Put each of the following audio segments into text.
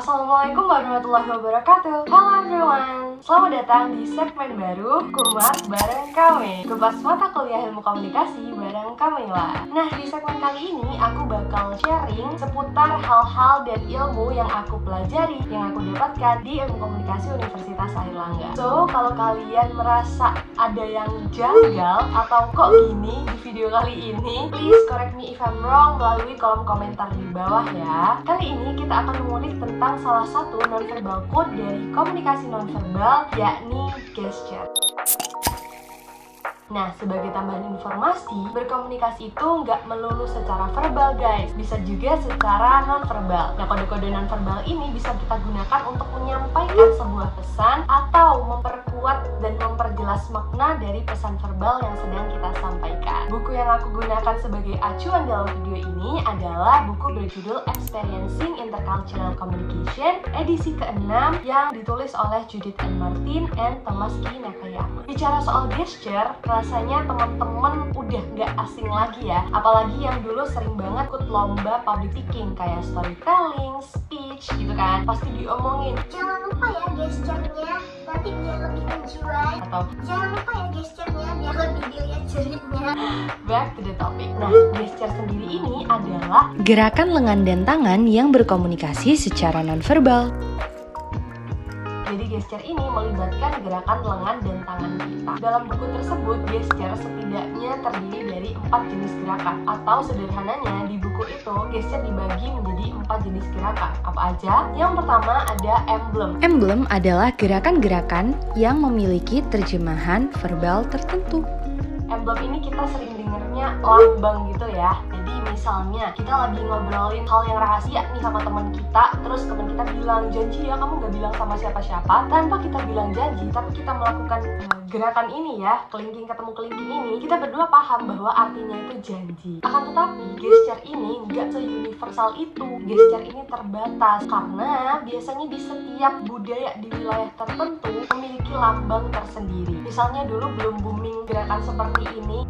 Assalamualaikum warahmatullahi wabarakatuh. Halo everyone, selamat datang di segmen baru Kumat bareng kami, kupas mata kuliah ilmu komunikasi bareng Kamila. Nah, di segmen kali ini aku bakal sharing seputar hal-hal dan ilmu yang aku pelajari, yang aku dapatkan di ilmu komunikasi Universitas Airlangga. So, kalau kalian merasa ada yang janggal atau kok gini di video kali ini, please correct me if I'm wrong melalui kolom komentar di bawah ya. Kali ini kita akan mengulik tentang salah satu nonverbal code dari komunikasi nonverbal, yakni gesture. Nah, sebagai tambahan informasi, berkomunikasi itu nggak melulu secara verbal guys, bisa juga secara nonverbal. Nah, kode-kode nonverbal ini bisa kita gunakan untuk menyampaikan sebuah pesan atau memperkuat dan memperjelas makna dari pesan verbal yang sedang kita sampaikan. Buku yang aku gunakan sebagai acuan dalam video ini adalah buku berjudul Experiencing Intercultural Communication edisi ke-6 yang ditulis oleh Judith N. Martin and Thomas K. Nakayama. Bicara soal gesture, rasanya teman-teman udah nggak asing lagi ya, apalagi yang dulu sering banget ikut lomba public speaking kayak storytelling, speech gitu kan, pasti diomongin jangan lupa ya gesturnya, nanti biar lebih menjiwai, atau jangan lupa ya gesturnya biar lebih dilihat jerinya. back to the topic. Nah, gesture sendiri ini adalah gerakan lengan dan tangan yang berkomunikasi secara nonverbal. Jadi gesture ini melibatkan gerakan lengan dan tangan kita. Dalam buku tersebut, gesture setidaknya terdiri dari 4 jenis gerakan. Atau sederhananya, di buku itu, gesture dibagi menjadi 4 jenis gerakan. Apa aja? Yang pertama ada emblem. Emblem adalah gerakan-gerakan yang memiliki terjemahan verbal tertentu. Emblem ini kita sering dengernya lambang gitu ya. Jadi misalnya kita lagi ngobrolin hal yang rahasia nih sama teman kita, terus teman kita bilang, janji ya kamu gak bilang sama siapa-siapa. Tanpa kita bilang janji, tapi kita melakukan gerakan ini ya, kelingking ketemu kelingking ini, kita berdua paham bahwa artinya itu janji. Akan tetapi gesture ini nggak se-universal itu. Gesture ini terbatas karena biasanya di setiap budaya di wilayah tertentu memiliki lambang tersendiri. Misalnya dulu belum booming gerakan seperti ini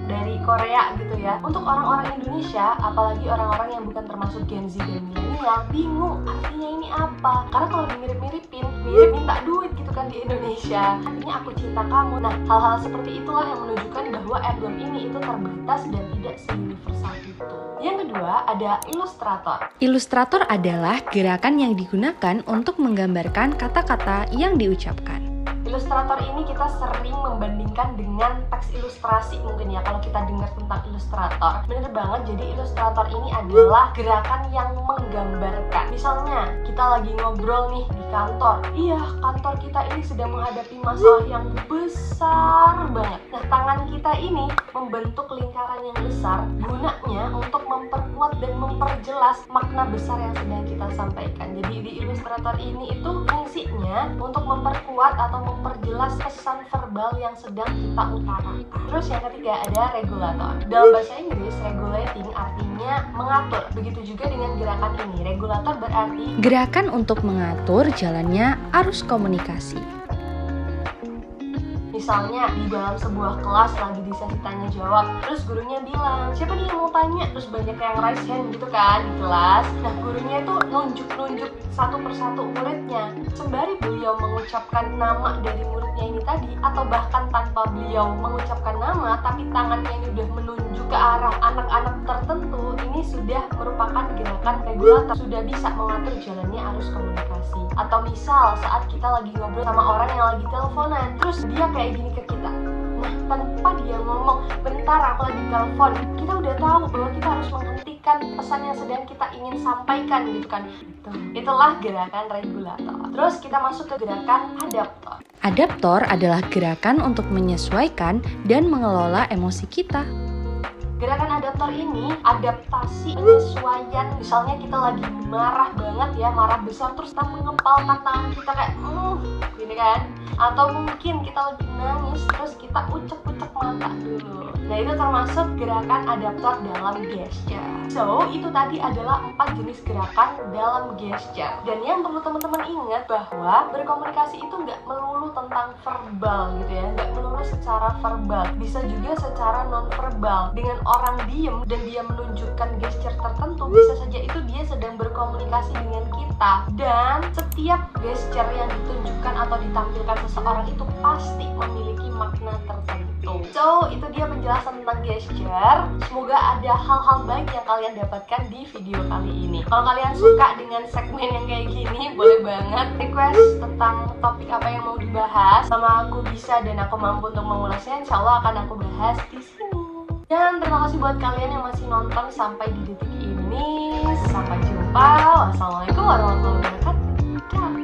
dari Korea gitu ya. Untuk orang-orang Indonesia, apalagi orang-orang yang bukan termasuk Gen Z dan milenial, bingung artinya ini apa. Karena kalau dimirip-miripin, mirip minta duit gitu kan di Indonesia. Artinya aku cinta kamu. Nah, hal-hal seperti itulah yang menunjukkan bahwa emblem ini itu terbatas dan tidak se-universal itu. Yang kedua, ada ilustrator. Ilustrator adalah gerakan yang digunakan untuk menggambarkan kata-kata yang diucapkan. Ilustrator ini kita sering membandingkan dengan teks ilustrasi mungkin ya, kalau kita dengar tentang ilustrator. Bener banget, jadi ilustrator ini adalah gerakan yang menggambarkan. Misalnya, kita lagi ngobrol nih di kantor. Iya, kantor kita ini sedang menghadapi masalah yang besar banget. Nah, tangan kita ini membentuk lingkaran yang besar, gunanya untuk memperkuat dan memperjelas makna besar yang sedang kita sampaikan. Jadi di ilustrator ini itu fungsinya untuk memperkuat atau memperjelas pesan verbal yang sedang kita utarakan. Terus yang ketiga ada regulator. Dalam bahasa Inggris, regulating artinya mengatur. Begitu juga dengan gerakan ini. Regulator berarti Gerakan untuk mengatur jalannya arus komunikasi. misalnya di dalam sebuah kelas lagi di sesi tanya jawab, terus gurunya bilang, siapa nih yang mau tanya? Terus banyak yang raise hand gitu kan di kelas. Nah, gurunya itu nunjuk-nunjuk satu persatu muridnya, sembari beliau mengucapkan nama dari muridnya ini tadi, atau bahkan tanpa beliau mengucapkan nama, tapi tangannya ini udah menunjuk ke arah anak-anak tertentu. Ini sudah merupakan gerakan regulator, sudah bisa mengatur jalannya arus komunikasi. Atau misal saat kita lagi ngobrol sama orang yang lagi teleponan, terus dia kayak gini ke kita. Nah, tanpa dia ngomong, bentar aku lagi telepon, kita udah tahu bahwa kita harus menghentikan pesan yang sedang kita ingin sampaikan gitu kan. Itulah gerakan regulator. Terus kita masuk ke gerakan adaptor. Adaptor adalah gerakan untuk menyesuaikan dan mengelola emosi kita. Gerakan adaptor ini adaptasi penyesuaian. Misalnya kita lagi marah banget ya, marah besar, terus kita mengepalkan tangan kita kayak gini kan. Atau mungkin kita lagi nangis, terus kita ucek-ucek mata dulu. Nah, itu termasuk gerakan adaptor dalam gesture. So, itu tadi adalah 4 jenis gerakan dalam gesture. Dan yang perlu teman-teman ingat bahwa berkomunikasi itu nggak melulu tentang verbal gitu ya, nggak melulu secara verbal, bisa juga secara non-verbal. Dengan orang diem dan dia menunjukkan gesture tertentu, bisa saja itu dia sedang berkomunikasi dengan kita. Dan setiap gesture yang ditunjukkan atau ditampilkan seseorang itu pasti memiliki makna tertentu. So, itu dia penjelasan tentang gesture. Semoga ada hal-hal baik yang kalian dapatkan di video kali ini. Kalau kalian suka dengan segmen yang kayak gini, boleh banget request tentang topik apa yang mau dibahas. Sama aku bisa dan aku mampu untuk mengulasnya, insya Allah akan aku bahas di sini. Dan terima kasih buat kalian yang masih nonton sampai di detik ini. Sampai jumpa. Wassalamualaikum warahmatullahi wabarakatuh.